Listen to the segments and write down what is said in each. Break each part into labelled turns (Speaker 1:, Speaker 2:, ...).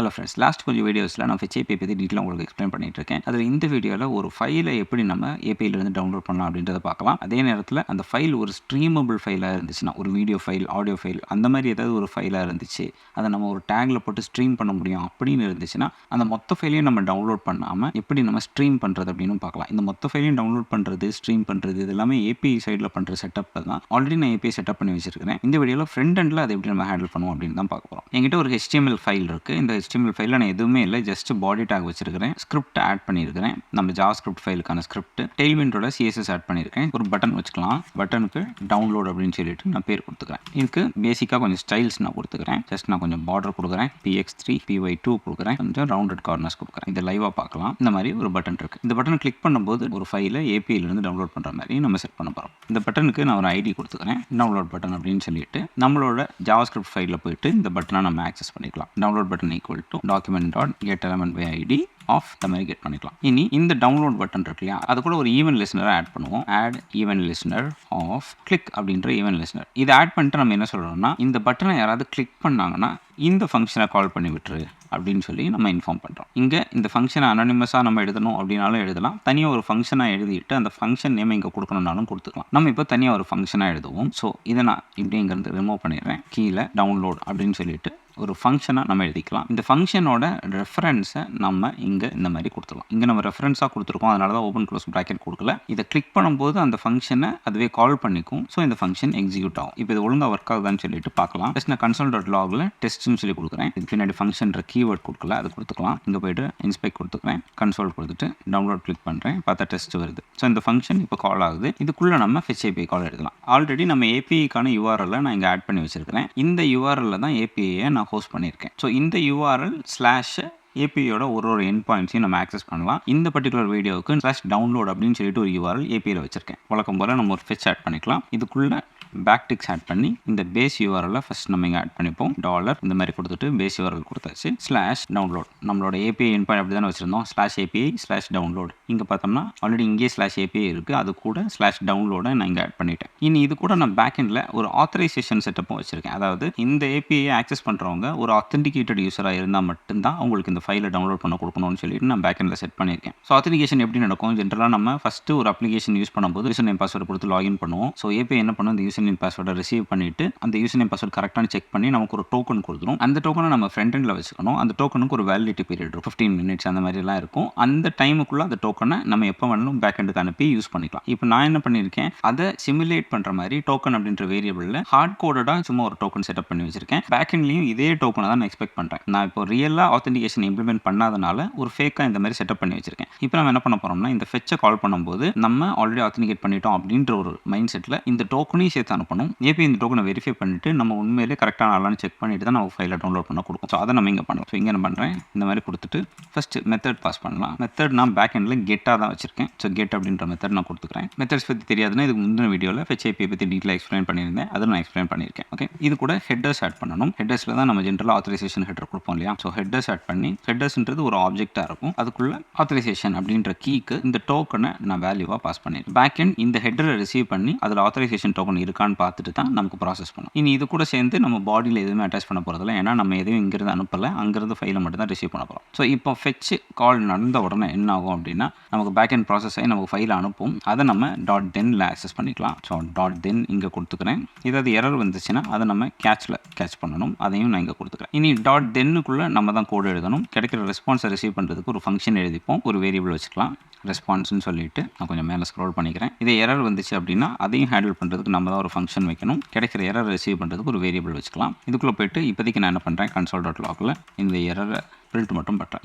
Speaker 1: Hello friends, last கொஞ்சம் வீடியோஸில் நான் ஃபெச் ஏபிஐ பற்றி டீட்டெயிலாக உங்களுக்கு எக்ஸ்பிளைன் பண்ணிட்டு இருக்கேன். அதில் இந்த வீடியோவில் ஒரு ஃபைலை எப்படி நம்ம ஏபிஐலேருந்து டவுன்லோட் பண்ணலாம் அப்படின்றத பார்க்கலாம். அதே நேரத்தில் அந்த ஃபைல் ஒரு ஸ்ட்ரீமபிள் ஃபைலாக இருந்துச்சுன்னா, ஒரு வீடியோ ஃபைல், ஆடியோ ஃபைல் அந்த மாதிரி ஏதாவது ஒரு ஃபைலாக இருந்துச்சு, அதை நம்ம ஒரு டேகில் போட்டு ஸ்ட்ரீம் பண்ண முடியும் அப்படின்னு இருந்துச்சுன்னா, அந்த மொத்த ஃபைலையும் நம்ம டவுன்லோட் பண்ணாமல் எப்படி நம்ம ஸ்ட்ரீம் பண்ணுறது அப்படின்னு பார்க்கலாம். இந்த மொத்த ஃபைலையும் டவுன்லோட் பண்ணுறது, ஸ்ட்ரீம் பண்ணுறது இது எல்லாமே ஏபிஐ சைடில் பண்ணுற செட்டப்பில் தான். ஆல்ரெடி நான் ஏபிஐ செட்டப் பண்ணி வச்சிருக்கிறேன். இந்த வீடியோவில் ஃப்ரண்ட் எண்டில் அதை எப்படி நம்ம ஹேண்டில் பண்ணுவோம் அப்படின்னு தான் பார்க்க போகிறோம். என்கிட்ட ஒரு HTML ஃபைல் இருக்குது. இந்த HTML ஃபைலில் நான் எதுவுமே இல்லை, ஜஸ்ட் பாடி டேக் வச்சிருக்கிறேன், ஸ்கிரிப்ட் ஆட் பண்ணியிருக்கிறேன், நம்ம ஜாவாஸ்கிரிப்ட் ஃபைலுக்கான ஸ்கிரிப்ட், டெய்ல்விண்டோட CSS ஆட் பண்ணியிருக்கேன். ஒரு பட்டன் வச்சுக்கலாம், பட்டனுக்கு டவுன்லோட் அப்படின்னு சொல்லிட்டு நான் பேர் கொடுத்துக்கிறேன். இதுக்கு பேசிக்காக கொஞ்சம் ஸ்டைல்ஸ் நான் கொடுத்துக்கிறேன். ஜஸ்ட் நான் கொஞ்சம் பார்டர் கொடுக்குறேன், PX3 PY2 கொடுக்குறேன், கொஞ்சம் ரவுண்டட் கார்னர்ஸ் கொடுக்குறேன். இதை லைவாக பார்க்கலாம். இந்த மாதிரி ஒரு பட்டன் இருக்குது. இந்த பட்டன் கிளிக் பண்ணும்போது ஒரு ஃபைலை ஏபிஐலேருந்து டவுன்லோட் பண்ணுற மாதிரி நம்ம செட் பண்ண போகிறோம். இந்த பட்டனுக்கு நான் ஒரு ஐடி கொடுத்துக்கிறேன், டவுன்லோட் பட்டன் அப்படின்னு சொல்லிட்டு நம்மளோட ஜாவாஸ்கிரிப்ட் ஃபைலில் போயிட்டு இந்த பட்டனை நம்ம ஆக்சஸ் பண்ணிக்கலாம். Download button equal to document.getElementById of இந்த மாதிரி கெட் பண்ணிக்கலாம். இனி இந்த டவுன்லோட் பட்டன் இருக்கு இல்லையா, அது கூட ஒரு ஈவென்ட் லிஸ்னரை ஆட் பண்ணுவோம். Add event listener of click அப்படின்ற ஈவென்ட் லிஸ்னர். இதை ஆட் பண்ணிட்டு நம்ம என்ன சொல்கிறோம்னா, இந்த பட்டனை யாராவது கிளிக் பண்ணாங்கன்னா இந்த ஃபங்க்ஷனை கால் பண்ணி விட்டுரு அப்படின்னு சொல்லி நம்ம இன்ஃபார்ம் பண்ணுறோம். இங்கே இந்த ஃபங்க்ஷனை அனானிமஸாக நம்ம எழுதணும் அப்படின்னாலும் எழுதலாம். தனியாக ஒரு ஃபங்க்ஷனாக எழுதிட்டு அந்த ஃபங்க்ஷன் நேம் இங்கே கொடுக்கணுன்னாலும் கொடுத்துக்கலாம். நம்ம இப்போ தனியாக ஒரு ஃபங்க்ஷனாக எழுதுவோம். ஸோ இதை நான் இப்படி இங்கேருந்து ரிமூவ் பண்ணிடுறேன். கீழே டவுன்லோட் அப்படின்னு சொல்லிட்டு ஒரு ஃபங்க்ஷனாக நம்ம எழுதிக்கலாம். இந்த ஃபங்க்ஷனோட ரெஃபரன்ஸை நம்ம இங்கே இந்த மாதிரி கொடுத்துக்கலாம். இங்கே நம்ம ரெஃபரன்ஸாக கொடுத்துருக்கோம், அதனால தான் ஓப்பன் க்ளோஸ் ப்ராக்கெட் கொடுக்கல. இதை கிளிக் பண்ணும்போது அந்த ஃபங்க்ஷனை அதுவே கால் பண்ணிக்கும். ஸோ இந்த ஃபங்க்ஷன் எக்ஸிக்யூட் ஆகும். இப்போ இது ஒழுங்காக ஒர்க் ஆகுதான்னு சொல்லிட்டு பார்க்கலாம். ஜஸ்ட் நான் console.logல டெஸ்ட்னு சொல்லி கொடுக்குறேன். இதுக்கு பின்னாடி ஃபங்க்ஷன்ற கீவேர்ட் கொடுக்கல, அது கொடுத்துக்கலாம். இங்கே போய்ட்டு இன்ஸ்பெக்ட் கொடுத்துக்கிறேன், கன்சோல் கொடுத்துட்டு டவுன்லோட் கிளிக் பண்ணுறேன். பார்த்தா டெஸ்ட் வருது. ஸோ இந்த ஃபங்க்ஷன் இப்போ கால் ஆகுது. இதுக்குள்ளே நம்ம ஃபெச் ஏபிஐ கால் எழுதலாம். ஆல்ரெடி நம்ம ஏபிஐக்கான URL நான் இங்கே ஆட் பண்ணி வச்சிருக்கிறேன். இந்த URL தான் ஏபிஐயை நான் ஹோஸ்ட் பண்ணியிருக்கேன். ஸோ இந்த URL ஸ்லாஷ் ஏபிஐயோட ஒரு எண்ட் பாயிண்ட்ஸையும் நம்ம ஆக்சஸ் பண்ணலாம். இந்த பர்டிகுலர் வீடியோவுக்கு /டவுன்லோட் அப்படின்னு சொல்லிட்டு ஒரு URL ஏபிஐயில் வச்சிருக்கேன். வழக்கம் போல் நம்ம ஒரு ஃபெச் ஆட் பண்ணிக்கலாம். இதுக்குள்ளே பேக்டிக்ஸ் ஆட் பண்ணி இந்த பேஸ் URL ஃபர்ஸ்ட் நம்ம இங்கே ஆட் பண்ணிப்போம். டாலர் இந்த மாதிரி கொடுத்துட்டு பேஸ் URL கொடுத்தாச்சு. /டவுன்லோட் நம்மளோட ஏபிஐ எண்ட் பாயிண்ட் அப்படி தானே வச்சிருந்தோம். /API/டவுன்லோட் இங்கே பார்த்தோம்னா ஆல்ரெடி இங்கே /API இருக்குது, அது கூட /டவுன்லோடை நான் இங்கே ஆட் பண்ணிட்டேன். இனி இது கூட நான் பேக்கெண்டில் ஒரு ஆத்தரைசேஷன் செட்டப்பும் வச்சிருக்கேன். அதாவது இந்த ஏபிஐ ஆக்சஸ் பண்ணுறவங்க ஒரு ஆத்தென்டிகேட்டட் யூஸராக இருந்தால் மட்டும்தான் அவங்களுக்கு இந்த ஃபைலை டவுன்லோட் பண்ண கொடுக்கணும்னு சொல்லிட்டு நான் பேக்கெண்டில் செட் பண்ணியிருக்கேன். ஸோ ஆத்தென்டிகேஷன் எப்படி நடக்கும்? ஜென்ரலாக நம்ம ஃபஸ்ட்டு ஒரு அப்ளிகேஷன் யூஸ் பண்ணும்போது யூசர் நேம் பாஸ்வேர்டு கொடுத்து லாகின் பண்ணுவோம். ஸோ ஏபிஐ என்ன பண்ணும், இந்த யூசர் நேம் பாஸ்வேர்டை ரிசீவ் பண்ணிட்டு அந்த யூசர் நேம் பாஸ்வேர்டு கரெக்டான செக் பண்ணி நமக்கு ஒரு டோக்கன் கொடுத்துரும். அந்த டோக்கனை நம்ம ஃப்ரண்ட் எண்டில் வச்சுக்கணும். அந்த டோக்கனுக்கு ஒரு வேலிடிட்டி பீரியட் இருக்கும், 15 minutes அந்த மாதிரிலாம் இருக்கும். அந்த டைமுக்குள்ள அந்த டோக்கனை நம்ம எப்போ வேணாலும் பேக் எண்டுக்கு அனுப்பி யூஸ் பண்ணிக்கலாம். இப்போ நான் என்ன பண்ணியிருக்கேன், அதை சிமுலேட் பண்ணுற மாதிரி டோக்கன் அப்படின்ற வேரியபிளில் ஹார்ட் கோடடாக சும்மா ஒரு டோக்கன் செட்டப் பண்ணி வச்சிருக்கேன். பேக் எண்ட்லையும் இதே டோக்கனை தான் நான் எக்ஸ்பெக்ட் பண்ணுறேன். நான் இப்போ ரியலாக ஆத்தென்டிகேஷன் இம்ப்ளிமெண்ட் பண்ணாதனால ஒரு ஃபேக்காக இந்த மாதிரி செட்டப் பண்ணி வச்சிருக்கேன். இப்போ நம்ம என்ன பண்ண போகிறோம்னா, இந்த ஃபெச்சை கால் பண்ணும்போது நம்ம ஆல்ரெடி ஆத்தென்டிகேட் பண்ணிட்டோம் அப்படின்ற ஒரு மைண்ட் செட்டில் இந்த டோக்கனையும் சேர்த்து அனுப்பணும். ஏபி இந்த டோக்கனை வெரிஃபை பண்ணிட்டு நம்ம உண்மையிலே கரெக்டான ஆளான்னு செக் பண்ணிட்டு தான் நம்ம ஃபைலை டவுன்லோட் பண்ண கொடுக்கும். ஸோ அதை நம்ம இங்கே பண்ணலாம். ஸோ இங்கே என்ன பண்ணுறேன், இந்த மாதிரி கொடுத்துட்டு ஃபர்ஸ்ட் மெத்தட் பாஸ் பண்ணலாம். மெத்தட் நான் பேக் எண்டில் கெட்டாக தான் வச்சிருக்கேன். ஸோ கெட் அப்படின்ற மெத்தட் நான் கொடுத்துக்கிறேன். மெத்தட்ஸ் பற்றி தெரியாதுன்னா இதுக்கு முந்தின வீடியோவில் ஃபெச் ஏபிஐ பற்றி டீட்டெயிலாக எக்ஸ்பிளைன் பண்ணியிருந்தேன், அதை நான் எக்ஸ்பிளைன் பண்ணியிருக்கேன். ஓகே, இது கூட ஹெட்டர்ஸ் ஆட் பண்ணணும். ஹெட்டர்ஸில் தான் நம்ம ஜென்ரலாக ஆத்தரைசேஷன் ஹெட்டர் கொடுப்போம் இல்லையா. ஸோ ஹெட்டர்ஸ் ஆட் பண்ணி, ஹெட்டர்ஸ்ன்றது ஒரு ஆப்ஜெக்டாக இருக்கும், அதுக்குள்ள ஆத்தரைசேஷன் அப்படின்ற கீக்கு இந்த டோக்கனை நான் வேல்யூவாக பாஸ் பண்ணிடுறேன். பேக் எண்ட் இந்த ஹெட்டரை ரிசீவ் பண்ணி அதில் ஆத்தரைசேஷன் டோக்கன் இருக்கான்னு பார்த்துட்டு தான் நமக்கு ப்ராசஸ் பண்ணும். இனி இது கூட சேர்ந்து நம்ம பாடியில் எதுவுமே அட்டாச் பண்ண போகிறதில்ல, ஏன்னா நம்ம எதையும் இங்கிருந்து அனுப்பலை, அங்கிருந்து ஃபைலை மட்டும் தான் ரிசீவ் பண்ண போகிறோம். ஸோ இப்போ ஃபெச் கால் நடந்த உடனே என்ன ஆகும் அப்படின்னா, நமக்கு பேக் எண்ட் ப்ராசஸ் ஆகி நமக்கு ஃபைலை அனுப்பும். அதை நம்ம .thenல ஆக்சஸ் பண்ணிக்கலாம். ஸோ .then இங்கே கொடுத்துக்கிறேன். ஏதாவது எரர் வந்துச்சுன்னா அதை நம்ம கேட்ச் பண்ணணும், அதையும் நான் இங்கே கொடுத்துக்கிறேன். இனி .thenக்குள்ளே நம்ம தான் கோடு எழுதணும். கிடைக்கிற ரெஸ்பான்ஸை ரிசீவ் பண்ணுறதுக்கு ஒரு ஃபங்க்ஷன் எழுதிப்போம், ஒரு வேரியபிள் வச்சுக்கலாம், ரெஸ்பான்ஸ்னு சொல்லிட்டு நான் கொஞ்சம் மேலே ஸ்க்ரோல் பண்ணிக்கிறேன். இதே எரர் வந்துச்சு அப்படின்னா அதையும் ஹேண்டில் பண்ணுறதுக்கு நம்ம தான் ஒரு ஃபங்க்ஷன் வைக்கணும். கிடைக்கிற எரர் ரிசீவ் பண்ணுறதுக்கு ஒரு வேரியபிள் வச்சுக்கலாம். இதுக்குள்ளே போய்ட்டு இப்போதைக்கு நான் என்ன பண்ணுறேன், console.logல இந்த எரரை பிரிண்ட் மட்டும் பண்ணுறேன்.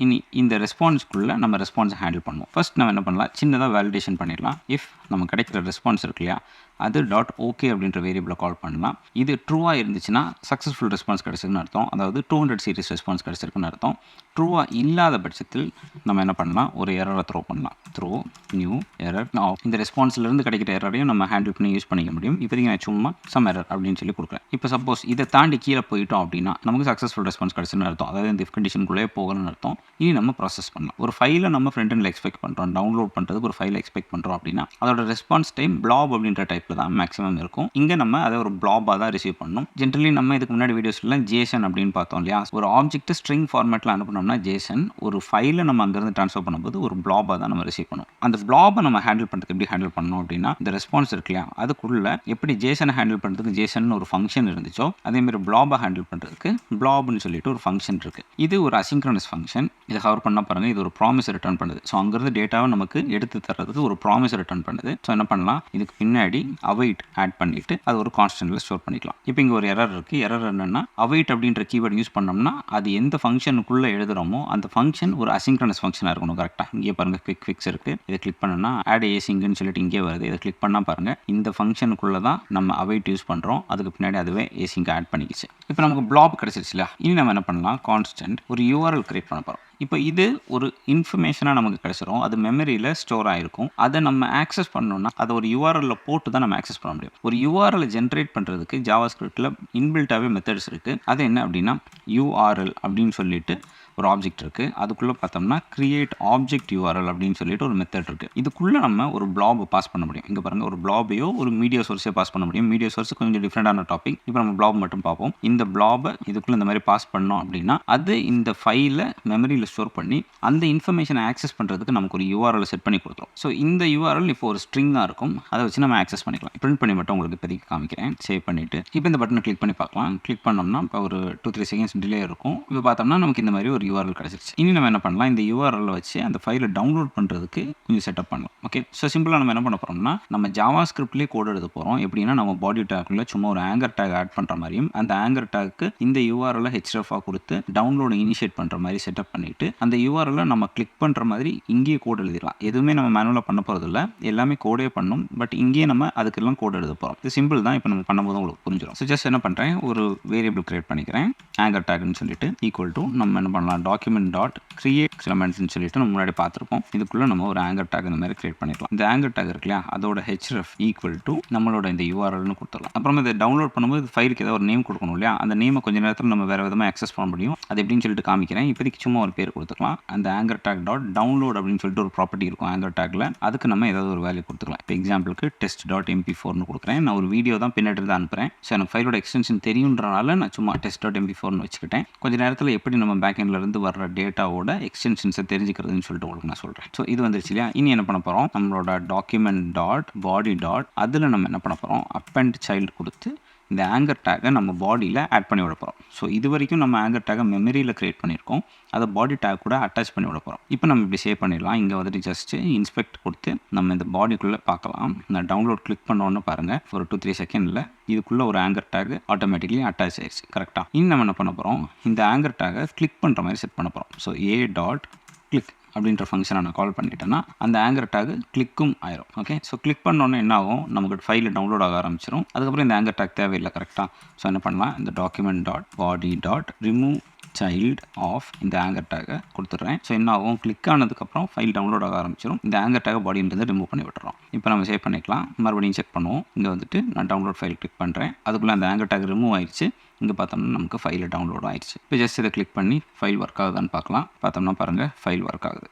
Speaker 1: இனி இந்த ரெஸ்பான்ஸ்க்குள்ளே நம்ம ரெஸ்பான்ஸை ஹேண்டில் பண்ணுவோம். ஃபர்ஸ்ட் நம்ம என்ன பண்ணலாம், சின்னதாக வேலிடேஷன் பண்ணிடலாம். இஃப் நம்ம கிடைக்கிற ரெஸ்பான்ஸ் இருக்கு இல்லையா, அது .ok அப்படின்ற வேரியபிளை கால் பண்ணலாம். இது ட்ரூவாக இருந்துச்சுன்னா சக்ஸஸ்ஃபுல் ரெஸ்பான்ஸ் கிடச்சிருக்குன்னு அர்த்தம், அதாவது 200 சீரிஸ் ரெஸ்பான்ஸ் கிடச்சிருக்குன்னு அர்த்தம். ட்ரூவாக இல்லாத பட்சத்தில் நம்ம என்ன பண்ணலாம், ஒரு எரரை த்ரோ பண்ணலாம். Throw new error. இந்த ரெஸ்பான்ஸ்லேருந்து கிடைக்கிற எரரையும் நம்ம ஹேண்டில் பண்ணி யூஸ் பண்ணிக்க முடியும். இப்போதைக்கு நான் சும்மா சம் எரர் அப்படின்னு சொல்லி கொடுக்குறேன். இப்போ சப்போஸ் இதை தாண்டி கீழே போயிட்டோம் அப்படின்னா நமக்கு சக்ஸஸ்ஃபுல் ரெஸ்பான்ஸ் கிடச்சுன்னு அர்த்தம், அதாவது இந்த இஃப் கண்டிஷனுக்குள்ளே போகணும்னு அர்த்தம். இனி நம்ம ப்ராசஸ் பண்ணலாம். ஒரு ஃபைலை நம்ம ஃப்ரண்ட் எண்டில் எக்ஸ்பெக்ட் பண்ணுறோம், டவுன்லோட் பண்ணுறதுக்கு ஒரு ஃபைலை எக்ஸ்பெக்ட் பண்ணுறோம் அப்படின்னா அதோட ரெஸ்பான்ஸ் டைம் blob அப்படின்ற டைப் டைப்பில் தான் மேக்ஸிமம் இருக்கும். இங்கே நம்ம அதை ஒரு பிளாபாக தான் ரிசீவ் பண்ணணும். ஜென்ரலி நம்ம இதுக்கு முன்னாடி வீடியோஸ்லாம் ஜேசன் அப்படின்னு பார்த்தோம் இல்லையா? ஒரு ஆப்ஜெக்ட் ஸ்ட்ரிங் ஃபார்மேட்டில் அனுப்பினோம்னா ஜேசன், ஒரு ஃபைலை நம்ம அங்கேருந்து ட்ரான்ஸ்ஃபர் பண்ணும்போது ஒரு பிளாபாக தான் நம்ம ரிசீவ் பண்ணுவோம். அந்த பிளாபை நம்ம ஹேண்டில் பண்ணுறதுக்கு எப்படி ஹேண்டில் பண்ணணும் அப்படின்னா, இந்த ரெஸ்பான்ஸ் இருக்கு இல்லையா, அதுக்குள்ள எப்படி ஜேசனை ஹேண்டில் பண்ணுறதுக்கு ஜேசன் ஒரு ஃபங்க்ஷன் இருந்துச்சோ அதேமாதிரி பிளாபை ஹேண்டில் பண்ணுறதுக்கு பிளாப்னு சொல்லிட்டு ஒரு ஃபங்க்ஷன் இருக்குது. இது ஒரு அசிங்க்ரனஸ் ஃபங்க்ஷன். இதை கவர் பண்ணால் பாருங்கள், இது ஒரு ப்ராமிஸ் ரிட்டர்ன் பண்ணுது. ஸோ அங்கேருந்து டேட்டாவை நமக்கு எடுத்து தர்றதுக்கு ஒரு ப்ராமிஸ் ரிட்டர்ன் பண்ணுது. ஸோ என்ன பண்ணலாம், இதுக்கு பின்னாடி அவைட் ஆட் பண்ணிவிட்டு அது ஒரு கான்ஸ்டன்ட்டில் ஸ்டோர் பண்ணிக்கலாம். இப்போ இங்கே ஒரு எரர் இருக்குது. எரர் என்னென்னா, அவைட் அப்படின்ற கீவேர்டு யூஸ் பண்ணோம்னா அது எந்த ஃபங்க்ஷனுக்குள்ளே எழுதுகிறோமோ அந்த ஃபங்க்ஷன் ஒரு அசிங்க்ரனஸ் ஃபங்க்ஷனாக இருக்கணும். கரெக்டாக இங்கே பாருங்கள், குவிக் ஃபிக்ஸ் இருக்குது. இதை கிளிக் பண்ணோன்னா ஆட் ஏசிங்னு சொல்லிட்டு இங்கே வருது. இதை கிளிக் பண்ணால் பாருங்கள், இந்த ஃபங்க்ஷனுக்குள்ளே தான் நம்ம அவைட் யூஸ் பண்ணுறோம். அதுக்கு பின்னாடி அதுவே ஏசிங்க் ஆட் பண்ணிக்கிச்சு. இப்போ நமக்கு பிளாப் கிடச்சிருச்சு இல்லையா? இனி நம்ம என்ன பண்ணலாம், கான்ஸ்டன்ட் ஒரு யூஆர்எல் கிரியேட் பண்ண போகிறோம். இப்போ இது ஒரு இன்ஃபர்மேஷனாக நமக்கு கிடச்சிரும். அது மெமரியில் ஸ்டோர் ஆகிருக்கும். அதை நம்ம ஆக்சஸ் பண்ணணும்னா அதை ஒரு யூஆர்எல்ல போட்டு தான் நம்ம ஆக்சஸ் பண்ண முடியும். ஒரு யூஆர்எல் ஜென்ரேட் பண்ணுறதுக்கு ஜாவாஸ்கிரிப்டில் இன்பில்ட்டாகவே மெத்தட்ஸ் இருக்குது. அது என்ன அப்படின்னா, யூஆர்எல் அப்படின்னு சொல்லிட்டு ஒரு ஆப்ஜெக்ட் இருக்குது. அதுக்குள்ளே பார்த்தோம்னா கிரியேட் ஆப்ஜெக்ட் யூஆர்எல் அப்படின்னு சொல்லிட்டு ஒரு மெத்தட் இருக்குது. இதுக்குள்ளே நம்ம ஒரு பிளாப் பாஸ் பண்ண முடியும். இங்கே பாருங்கள், ஒரு பிளாபையோ ஒரு மீடியா சோர்ஸையோ பாஸ் பண்ண முடியும். மீடியா சோர்ஸ் கொஞ்சம் டிஃப்ரெண்டான டாபிக். இப்போ நம்ம பிளாப் மட்டும் பார்ப்போம். இந்த பிளாபை இதுக்குள்ளே இந்த மாதிரி பாஸ் பண்ணோம் அப்படின்னா அது இந்த ஃபைலை மெமரியில் ஸ்டோர் பண்ணி அந்த இன்ஃபர்மேஷனை ஆக்சஸ் பண்ணுறதுக்கு நமக்கு ஒரு யூஆர்எல் செட் பண்ணி கொடுத்துரும். ஸோ இந்த யூஆர்எல் இப்போ ஒரு ஸ்ட்ரிங்காக இருக்கும். அதை வச்சு நம்ம ஆக்சஸ் பண்ணிக்கலாம். பிரிண்ட் பண்ணி மட்டும் உங்களுக்கு இப்போதைக்கு காமிக்கிறேன். சேவ் பண்ணிவிட்டு இப்போ இந்த பட்டனை கிளிக் பண்ணி பார்க்கலாம். கிளிக் பண்ணோம்னா இப்போ ஒரு 2-3 செகண்ட்ஸ் டிலே இருக்கும். இப்போ பார்த்தோம்னா நமக்கு இந்த மாதிரி ஒரு யூஆர்எல் கிடச்சிருச்சு. இனி நம்ம என்ன பண்ணலாம், இந்த யூஆர்எல்ல வச்சு அந்த ஃபைலை டவுன்லோட் பண்ணுறதுக்கு கொஞ்சம் செட்டப் பண்ணலாம். ஓகே, ஸோ சிம்பிளாக நம்ம என்ன பண்ண போகிறோம்னா, நம்ம ஜாவா ஸ்கிரிப்ட்லேயே கோட் எழுத போகிறோம். எப்படின்னா, நம்ம பாடி டேக்குள்ள சும்மா ஒரு ஆங்கர் டேக் ஆட் பண்ணுற மாதிரியும் அந்த ஆங்கர் டேக்கு இந்த யூஆர்எல்ல ஹெச்எஃப்ஆ கொடுத்து டவுன்லோட் இனிஷியேட் பண்ணுற மாதிரி செட்டப் பண்ணிவிட்டு அந்த யூஆர்எல்ல நம்ம கிளிக் பண்ணுற மாதிரி இங்கேயே கோட் எழுதிடலாம். எதுவுமே நம்ம மேனுவலாக பண்ண போகிறதில்ல, எல்லாமே கோடே பண்ணும். பட் இங்கேயே நம்ம அதுக்கெல்லாம் கோட் எழுத போகிறோம். இது சிம்பிள் தான். இப்போ நம்ம பண்ணும்போது உங்களுக்கு புரிஞ்சிடும். ஸோ ஜஸ்ட் என்ன பண்ணுறேன், ஒரு வேரியபிள் கிரியேட் பண்ணிக்கிறேன், ஆங்கர் டேக்னு சொல்லிட்டு ஈக்குவல் டு நம்ம என்ன பண்ணலாம், டாக்குமெண்ட் டாட் கிரியேட் எலமெண்ட்ஸ்னு சொல்லிட்டு நம்ம முன்னாடி பார்த்துருப்போம். இதுக்குள்ளே நம்ம ஒரு ஆங்கர் டேக் இந்த மாதிரி கிரியேட் பண்ணிக்கலாம். இந்த ஆங்கர் டேக் இருக்கு இல்லையா, அதோட ஹெச்எஃப் ஈக்குவல் டு நம்மளோட இந்த யூஆர்எல்னு கொடுத்துடலாம். அப்புறம் இதை டவுன்லோட் பண்ணும்போது ஃபைலுக்கு ஏதாவது ஒரு நேம் கொடுக்கணும் இல்லையா, அந்த நேமை கொஞ்சம் நேரத்தில் நம்ம வேறு விதமாக ஆக்சஸ் பண்ண முடியும். அது எப்படின்னு சொல்லிட்டு காமிக்கிறேன். இப்போதைக்கு சும்மா ஒரு பேர் கொடுத்துக்கலாம். அந்த ஆங்கர் டேக் டாட் டவுன்லோட் அப்படின்னு சொல்லிட்டு ஒரு ப்ராப்பர்ட்டி இருக்கும் ஆங்கர் டேக்கில். அதுக்கு நம்ம ஏதாவது ஒரு வேல்யூ கொடுத்துக்கலாம். இப்போ எக்ஸாம்பிளுக்கு டெஸ்ட் டாட் MP4னு கொடுக்குறேன். நான் ஒரு வீடியோ தான் பின்னாடி இருந்து அனுப்புகிறேன். ஸோ எனக்கு ஃபைலோட எக்ஸ்டென்ஷன் தெரியுன்றனால நான் சும்மா டெஸ்ட் டாட் MP4னு வச்சுக்கிட்டேன். கொஞ்சம் நேரத்தில் எப்படி நம்ம பேக்எண்ட்லேருந்து வர்ற டேட்டாவோட எக்ஸ்டென்ஷன்ஸை தெரிஞ்சுக்கிறதுன்னு சொல்லிட்டு உங்களுக்கு நான் சொல்கிறேன். ஸோ இது வந்துருச்சு இல்லையா? இனி என்ன பண்ண போகிறோம், நம்மளோட டாக்குமெண்ட் டாட் பாடி டாட் அதில் நம்ம என்ன பண்ண போகிறோம், அப்பெண்ட் சைல்டு கொடுத்து இந்த ஆங்கர் டேக்கை நம்ம பாடியில் ஆட் பண்ணி விட போகிறோம். ஸோ இது வரைக்கும் நம்ம ஆங்கர் டேக்கை மெமரியில் க்ரியேட் பண்ணியிருக்கோம். அதை பாடி டேக் கூட அட்டாச் பண்ணி விட போகிறோம். இப்போ நம்ம இப்படி சேவ் பண்ணிடலாம். இங்கே வந்துட்டு ஜஸ்ட்டு இன்ஸ்பெக்ட் கொடுத்து நம்ம இந்த பாடிக்குள்ளே பார்க்கலாம். நான் டவுன்லோட் கிளிக் பண்ணோன்னு பாருங்கள், ஒரு 2-3 செகண்டில் இதுக்குள்ளே ஒரு ஆங்கர் டேக் ஆட்டோமேட்டிக்லி அட்டாச் ஆயிடுச்சு. கரெக்டாக இனி நம்ம என்ன பண்ண போகிறோம், இந்த ஆங்கர் டேக்கை கிளிக் பண்ணுற மாதிரி செட் பண்ண போகிறோம். ஸோ ஏ டாட் கிளிக் அப்படின்ற ஃபங்க்ஷனை நான் கால் பண்ணிட்டேன்னா அந்த ஆங்கர் டேக் கிளிக்கும் ஆயிரும். ஓகே, ஸோ கிளிக் பண்ணோன்னே என்ன ஆகும், நமக்கு ஃபைலில் டவுன்லோட் ஆக ஆரம்பிச்சிடும். அதுக்கப்புறம் இந்த ஆங்கர் டேக் தேவையில்லை. கரெக்டாக ஸோ என்ன பண்ணலாம், இந்த document dot body dot remove child of இந்த ஆங்கர் டேக்கை கொடுத்துட்றேன். ஸோ என்ன ஆகும், கிளிக் ஆனதுக்கப்புறம் ஃபைல் டவுன்லோட் ஆக ஆரம்பிச்சிடும். இந்த ஆங்கர் டேக்கை பாடியிலிருந்து ரிமூவ் பண்ணி விட்டுறோம். இப்போ நம்ம சேவ் பண்ணிக்கலாம். மறுபடியும் செக் பண்ணுவோம். இங்கே வந்துட்டு நான் டவுன்லோட் ஃபைல் கிளிக் பண்ணுறேன். அதுக்குள்ளே அந்த ஆங்கர் டேக் ரிமூவ் ஆயிடுச்சு. இங்கே பார்த்தோம்னா நமக்கு ஃபைலில் டவுன்லோட் ஆயிடுச்சு. இப்போ ஜஸ்ட் இதை கிளிக் பண்ணி ஃபைல் ஒர்க் ஆகுதான்னு பார்க்கலாம். பார்த்தோம்னா பாருங்கள், ஃபைல் ஒர்க் ஆகுது.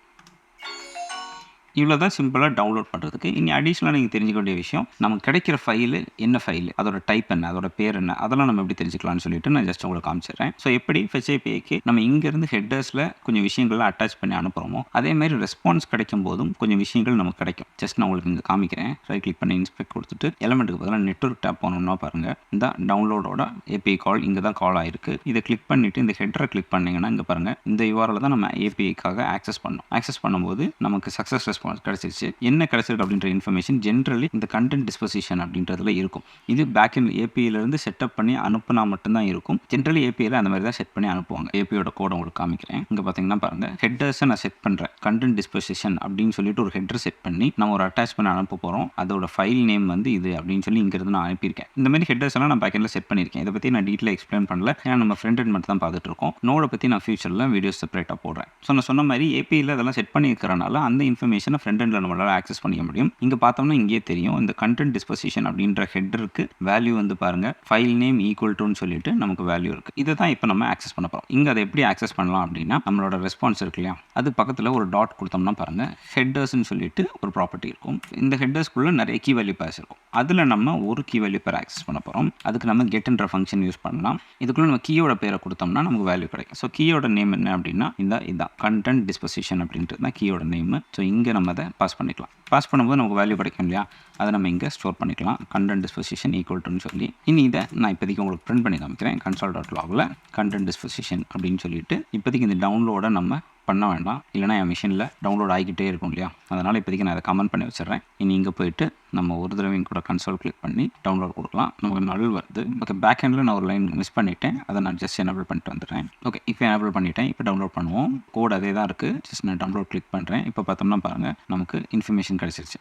Speaker 1: இவ்வளோ தான் சிம்பிளாக டவுன்லோட் பண்ணுறதுக்கு. இனி அடிஷ்னலாக நீங்கள் தெரிஞ்சுக்க வேண்டிய விஷயம், நமக்கு கிடைக்கிற ஃபைலு என்ன ஃபைலு, அதோட டைப் என்ன, அதோட பேர் என்ன, அதெல்லாம் நம்ம எப்படி தெரிஞ்சுக்கலாம்னு சொல்லிட்டு நான் ஜஸ்ட் உங்களுக்கு காமிச்சிடுறேன். ஸோ எப்படி ஃபெச் APIக்கு நம்ம இங்கேருந்து ஹெட்டர்ஸில் கொஞ்சம் விஷயங்கள்லாம் அட்டாச் பண்ணி அனுப்புகிறோமோ அதேமாதிரி ரெஸ்பான்ஸ் கிடைக்கும் போதும் கொஞ்சம் விஷயங்கள் நமக்கு கிடைக்கும். ஜஸ்ட் நான் உங்களுக்கு இங்கே காமிக்கிறேன். ரைட் கிளிக் பண்ணி இன்ஸ்பெக்ட் கொடுத்துட்டு எலமெண்ட்டுக்கு பதிலாக நெட்வொர்க் டேப் பண்ணணும்னா பாருங்கள், இந்த டவுன்லோடோட API கால் இங்கே தான் கால் ஆயிருக்கு. இதை கிளிக் பண்ணிவிட்டு இந்த ஹெட்டரை கிளிக் பண்ணிங்கன்னா இங்கே பாருங்கள், இந்த URL தான் நம்ம APIக்காக ஆக்சஸ் பண்ணோம். ஆக்சஸ் பண்ணும்போது நமக்கு சக்ஸஸ் ரெஸ்பான்ஸ் கிடைச்சிருச்சு. என்ன கிடைச்சிருக்கு அப்படின்ற இன்ஃபர்மேஷன் ஜென்ரலி இந்த கண்டென்ட் டிஸ்போசிஷன் அப்படின்றதுல இருக்கும். இது பேக்எண்ட் APIலேருந்து செட்டப் பண்ணி அனுப்புனா மட்டும்தான் இருக்கும். ஜென்ரலி APIயில் அந்த மாதிரி தான் செட் பண்ணி அனுப்புவாங்க. APIயோட கோடை உங்களுக்கு காமிக்கிறேன். இங்கே பார்த்தீங்கன்னா பாருங்கள், ஹெட்டர்ஸை நான் செட் பண்ணுறேன். கண்டென்ட் டிஸ்போசிஷன் அப்படின்னு சொல்லிட்டு ஒரு ஹெட்டர் செட் பண்ணி நம்ம ஒரு அட்டாச் பண்ணி அனுப்ப போகிறோம். அதோட ஃபைல் நேம் வந்து இது அப்படின்னு சொல்லி இங்கிருந்து நான் அனுப்பியிருக்கேன். இந்த மாதிரி ஹெட்டர்ஸ் எல்லாம் நான் பேக்எண்டில் செட் பண்ணியிருக்கேன். இதை பற்றி நான் டீட்டெயிலாக எக்ஸ்பிளைன் பண்ணல, ஏன்னா நம்ம ஃப்ரண்ட் எண்ட் மட்டும் தான் பார்த்துட்டு இருக்கோம். நோடை பற்றி நான் ஃபியூச்சரில் வீடியோஸ் செப்பரேட்டாக போடுறேன். ஸோ நான் சொன்ன மாதிரி APIயில் அதெல்லாம் செட் பண்ணியிருக்கிறனால அந்த இன்ஃபர்மேஷனை தானே ஃப்ரண்ட் எண்டில் நம்மளால் ஆக்சஸ் பண்ணிக்க முடியும். இங்கே பார்த்தோம்னா இங்கேயே தெரியும் இந்த கண்டென்ட் டிஸ்பொசிஷன் அப்படின்ற ஹெட்டருக்கு வேல்யூ வந்து பாருங்கள் ஃபைல் நேம் ஈக்குவல் டுன்னு சொல்லிட்டு நமக்கு வேல்யூ இருக்குது. இதை தான் இப்போ நம்ம ஆக்சஸ் பண்ண போகிறோம். இங்கே அதை எப்படி ஆக்சஸ் பண்ணலாம் அப்படின்னா நம்மளோட ரெஸ்பான்ஸ் இருக்கு இல்லையா, அது பக்கத்தில் ஒரு டாட் கொடுத்தோம்னா பாருங்கள் ஹெட்டர்ஸ்ன்னு சொல்லிட்டு ஒரு ப்ராப்பர்ட்டி இருக்கும். இந்த ஹெட்டர்ஸ்குள்ளே நிறைய கீ வேல்யூ பேர்ஸ் இருக்கும். அதில் நம்ம ஒரு கீ வேல்யூ பேர் ஆக்சஸ் பண்ண போகிறோம். அதுக்கு நம்ம கெட்ன்ற ஃபங்க்ஷன் யூஸ் பண்ணலாம். இதுக்குள்ளே நம்ம கீயோட பேரை கொடுத்தோம்னா நமக்கு வேல்யூ கிடைக்கும். ஸோ கீயோட நேம் என்ன அப்படின்னா இதான் கண்டென்ட் டிஸ்பொசிஷன் அப்படின்றது தான் கீயோட நேம். ஸோ இங்கே நம்ம அதை பாஸ் பண்ணிக்கலாம். பாஸ் பண்ணும்போது நமக்கு வேல்யூ கிடைக்கும் இல்லையா, அதை நம்ம இங்கே ஸ்டோர் பண்ணிக்கலாம். கண்டென்ட் டிஸ்பொசிஷன் ஈக்குவல் டுன்னு சொல்லி இதை நான் இப்போதைக்கு உங்களுக்கு பிரிண்ட் பண்ணி காமிக்கிறேன். console.logல கண்டென்ட் டிஸ்பொசிஷன் அப்படின்னு சொல்லிட்டு இப்போதைக்கு இந்த டவுன்லோடை நம்ம பண்ண வேண்டாம், இல்லைனா என் மிஷினில் டவுன்லோட் ஆகிக்கிட்டே இருக்கும் இல்லையா, அதனால் இப்போதைக்கு நான் அதை கமெண்ட் பண்ணி வச்சிடுறேன். இங்கே போயிட்டு நம்ம ஒரு தடவையும் கூட கன்சோல் கிளிக் பண்ணி டவுன்லோட் கொடுக்கலாம். நமக்கு நல் வருது. ஓகே, பேக் ஹேண்டில் நான் ஒரு லைன் மிஸ் பண்ணிட்டேன், அதை நான் ஜஸ்ட் எனேபிள் பண்ணிட்டு வந்துடுறேன். ஓகே, இப்போ எனேபிள் பண்ணிட்டேன். இப்போ டவுன்லோட் பண்ணுவோம். கோட் அதே தான் இருக்குது. ஜஸ்ட் நான் டவுன்லோட் கிளிக் பண்ணுறேன். இப்போ பார்த்தோம்னா பாருங்கள் நமக்கு இன்ஃபர்மேஷன் கிடச்சிருச்சு.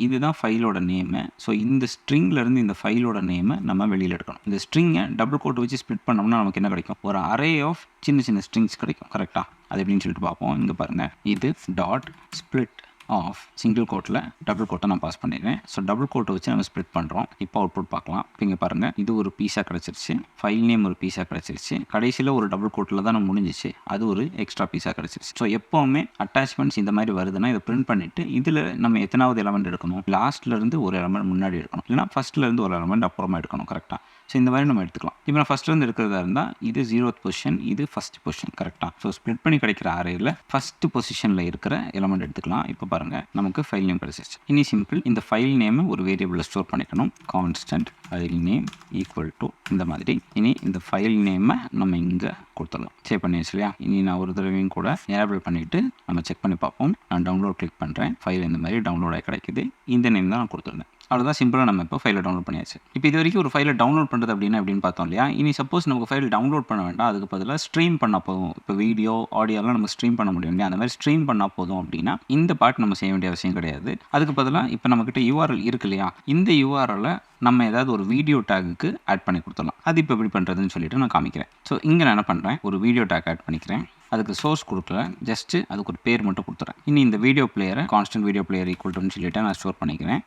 Speaker 1: இதுதான் ஃபைலோட நேமு. ஸோ இந்த ஸ்ட்ரிங்லேருந்து இந்த ஃபைலோட நேமை நம்ம வெளியில் எடுக்கணும். இந்த ஸ்ட்ரிங்கை டபுள் கோட் வச்சு ஸ்ப்ளிட் பண்ணோம்னா நமக்கு என்ன கிடைக்கும், ஒரு அரே ஆஃப் சின்ன சின்ன ஸ்ட்ரிங்ஸ் கிடைக்கும். கரெக்டாக அது எப்படின்னு சொல்லிட்டு பார்ப்போம். இங்கே பாருங்கள், இது டாட் ஸ்ப்ளிட் ஆஃப் சிங்கிள் கோட்டில் டபுள் கோட்டை நான் பாஸ் பண்ணிடுறேன். ஸோ டபுள் கோட்டை வச்சு நம்ம ஸ்ப்ளிட் பண்ணுறோம். இப்போ அவுட்புட் பார்க்கலாம். இப்போ இங்கே பாருங்கள், இது ஒரு பீஸாக கிடச்சிருச்சு, ஃபைல் நேம் ஒரு பீஸாக கிடச்சிருச்சு, கடைசியில் ஒரு டபுள் கோட்டில் தான் நம்ம முடிஞ்சிச்சு, அது ஒரு எக்ஸ்ட்ரா பீஸாக கிடச்சிருச்சு. ஸோ எப்போவுமே அட்டாச்மெண்ட்ஸ் இந்த மாதிரி வருதுன்னா இதை பிரிண்ட் பண்ணிவிட்டு இதில் நம்ம எத்தனாவது எலமெண்ட் எடுக்கணும், லாஸ்ட்லேருந்து ஒரு எலமெண்ட் முன்னாடி எடுக்கணும், இல்லைனா ஃபஸ்ட்லேருந்து ஒரு எலமெண்ட் அப்புறமா எடுக்கணும். கரெக்டாக. ஸோ இந்த மாதிரி நம்ம எடுத்துக்கலாம். இப்போ நான் ஃபஸ்ட்லேருந்து எடுக்கிறதா இருந்தால் இது 0th பொசிஷன், இது ஃபஸ்ட் பொசிஷன். கரெக்டாக. ஸோ ஸ்ப்ளிட் பண்ணி கிடைக்கிற அரேயில் ஃபஸ்ட்டு பொசிஷனில் இருக்கிற எலமெண்ட் எடுத்துக்கலாம். இப்போ பாருங்கள் நமக்கு ஃபைல் நேம் கிடைச்சிருச்சு. இனி சிம்பிள், இந்த ஃபைல் நேமை ஒரு வேரியபிளில் ஸ்டோர் பண்ணிக்கணும். Constant file name equal to இந்த மாதிரி. இனி இந்த ஃபைல் நேமை நம்ம இங்கே கொடுத்துடலாம். சேவ் பண்ணிடுச்சு இல்லையா. இனி நான் ஒரு தடவையும் கூட எனேபிள் பண்ணிவிட்டு நம்ம செக் பண்ணி பார்ப்போம். நான் டவுன்லோட் கிளிக் பண்ணுறேன். ஃபைல் இந்த மாதிரி டவுன்லோட் ஆகி கிடைக்குது. இந்த நேம் தான் நான் கொடுத்துருந்தேன். அவ்வளோதான், சிம்பிளாக நம்ம இப்போ ஃபைலை டவுன்லோட் பண்ணியாச்சு. இப்போ இது வரைக்கும் ஒரு ஃபைலை டவுன்லோட் பண்ணுறது அப்படின்னு பார்த்தோம் இல்லையா. இனி சப்போஸ் நமக்கு ஃபைல் டவுன்லோட் பண்ண வேண்டாம், அதுக்கு பதிலாக ஸ்ட்ரீம் பண்ணால் போதும். இப்போ வீடியோ ஆடியோலாம் நம்ம ஸ்ட்ரீம் பண்ண முடியும் இல்லையா, அந்த மாதிரி ஸ்ட்ரீம் பண்ணால் போதும் அப்படின்னா இந்த பார்ட் நம்ம செய்ய வேண்டிய அவசியம் கிடையாது. அதுக்கு பதிலாக இப்போ நம்மக்கிட்ட URL இருக்கு இல்லையா, இந்த URL நம்ம ஏதாவது ஒரு வீடியோ டேக்குக்கு ஆட் பண்ணி கொடுத்துடலாம். அது இப்போ எப்படி பண்ணுறதுன்னு சொல்லிட்டு நான் காமிக்கிறேன். ஸோ இங்கே நான் என்ன பண்ணுறேன், ஒரு வீடியோ டேக் ஆட் பண்ணிக்கிறேன். அதுக்கு சோர்ஸ் கொடுக்கல, ஜஸ்ட்டு அதுக்கு ஒரு பேர் மட்டும் கொடுத்துறேன். இனி இந்த வீடியோ பிளேயரை கான்ஸ்டன்ட் வீடியோ பிளேயர் ஈக்குவல் டுன்னு சொல்லிட்டு நான் ஸ்டோர் பண்ணிக்கிறேன்.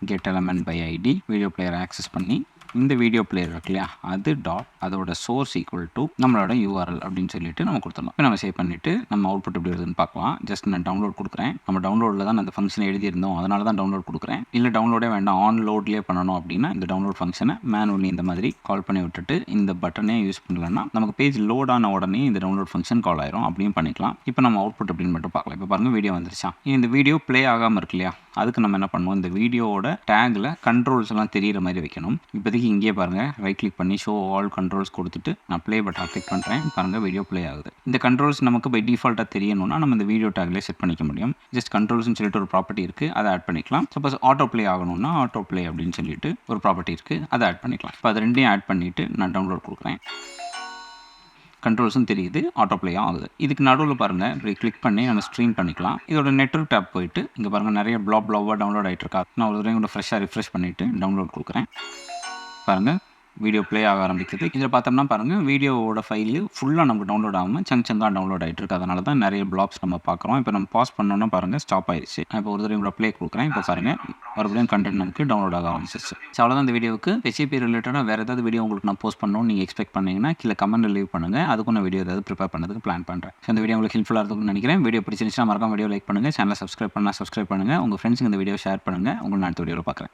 Speaker 1: Get element by ID video பிளேயரை ஆக்சஸ் பண்ணி இந்த வீடியோ பிளேயர் இருக்கு இல்லையா, அது டாட் அதோட சோர்ஸ் ஈக்குவல் டு நம்மளோட URL அப்படின்னு சொல்லிட்டு நம்ம கொடுத்துடலாம். இப்போ நம்ம சேவ் பண்ணிவிட்டு நம்ம அவுட்புட் எப்படி வருதுன்னு பார்க்கலாம். ஜஸ்ட் நான் டவுன்லோட் கொடுக்குறேன். நம்ம டவுன்லோடில் தான் அந்த ஃபங்க்ஷனை எழுதியிருந்தோம், அதனால தான் டவுன்லோட் கொடுக்குறேன். இல்லை டவுன்லோடே வேண்டாம், ஆன் லோட்லேயே பண்ணணும் அப்படின்னா இந்த டவுன்லோட் ஃபங்க்ஷனை மேனுவலி இந்த மாதிரி கால் பண்ணி விட்டுட்டு இந்த பட்டனே யூஸ் பண்ணலன்னா நமக்கு பேஜ் லோட் ஆன உடனே இந்த டவுன்லோட் ஃபங்க்ஷன் கால் ஆயிரும். அப்படியும் பண்ணிக்கலாம். இப்போ நம்ம அவுட்புட் அப்படின்னு மட்டும் பார்க்கலாம். இப்போ பாருங்கள் வீடியோ வந்துருச்சா. இந்த வீடியோ ப்ளே ஆகாமல் இருக்கு இல்லையா, அதுக்கு நம்ம என்ன பண்ணுவோம், இந்த வீடியோவோட டேகில் கண்ட்ரோல்ஸ் எல்லாம் தெரியிற மாதிரி வைக்கணும். இப்போதைக்கு இங்கே பாருங்கள், ரைட் கிளிக் பண்ணி ஷோ ஆல் கண்ட்ரோல்ஸ் கொடுத்துட்டு நான் ப்ளே பட்டன் கிளிக் பண்ணுறேன். பாருங்கள் வீடியோ ப்ளே ஆகுது. இந்த கண்ட்ரோல்ஸ் நமக்கு பை டிஃபால்ட்டாக தெரியணும்னா நம்ம இந்த வீடியோ டேக்லேயே செட் பண்ணிக்க முடியும். ஜஸ்ட் கண்ட்ரோல்ஸ்னு சொல்லிட்டு ஒரு ப்ராப்பர்ட்டி இருக்குது, அதை ஆட் பண்ணிக்கலாம். சப்போஸ் ஆட்டோ ப்ளே ஆகணும்னா ஆட்டோ ப்ளே அப்படின்னு சொல்லிட்டு ஒரு ப்ராப்பர்ட்டி இருக்குது, அதை ஆட் பண்ணிக்கலாம். இப்போ அது ரெண்டையும் ஆட் பண்ணிவிட்டு நான் டவுன்லோட் கொடுக்குறேன். கண்ட்ரோல்ஸும் தெரியுது, ஆட்டோ ப்ளேயும் ஆகுது. இதுக்கு நடுவில் பாருங்கள் கிளிக் பண்ணி நம்ம ஸ்ட்ரீம் பண்ணிக்கலாம். இதோட நெட்வொர்க் டேப் போயிட்டு இங்கே பாருங்கள் நிறைய ப்ளாவாக டவுன்லோட் ஆகிட்டு இருக்கா. நான் ஒரு தடவை கூட ஃப்ரெஷ்ஷாக ரிஃப்ரெஷ் பண்ணிவிட்டு டவுன்லோட் கொடுக்குறேன். பாருங்கள் வீடியோ ப்ளே ஆக ஆரம்பிக்குது. இதில் பார்த்தோம்னா பாருங்கள் வீடியோவோட ஃபைலு ஃபுல்லாக நமக்கு டவுன்லோட் ஆகாமல் சங்காக டவுன்லோட் ஆகிட்டு இருக்குது. அதனால தான் நிறைய பிளாக்ஸ் நம்ம பார்க்குறோம். இப்போ நம்ம பாஸ் பண்ணோன்னா பாருங்கள் ஸ்டாப் ஆயிடுச்சு. நான் இப்போ ஒரு தடவை கூட ப்ளே கொடுக்குறேன். இப்போ பாருங்கள் மறுபடியும் கண்டென்ட் நமக்கு டவுன்லோட் ஆக ஆரம்பிச்சிச்சு. ஸோ அவ்வளோதான் இந்த வீடியோவுக்கு. HTTP ரிலேட்டடாக வேறு ஏதாவது வீடியோ உங்களுக்கு நான் போஸ்ட் பண்ணணும்னு நீங்கள் எக்ஸ்பெக்ட் பண்ணிங்கன்னா கீழே கமெண்ட் லீவ் பண்ணுங்கள். அதுக்கும் நான் வீடியோ ஏதாவது ப்ரிப்பேர் பண்ணுறதுக்கு பிளான் பண்ணுறேன். ஸோ இந்த வீடியோ உங்களுக்கு ஹெல்ப்ஃபுல்லாக இருக்கும்னு நினைக்கிறேன். வீடியோ பிடிச்சிருந்துச்சுன்னா மறக்காம வீடியோ லைக் பண்ணுங்கள், சேனலை சப்ஸ்கிரைப் பண்ணுங்கள். உங்கள் ஃப்ரெண்ட்ஸுக்கு இந்த வீடியோ ஷேர் பண்ணுங்கள். உங்களுக்கு நான் அடுத்த வீடியோவில் பார்க்குறேன்.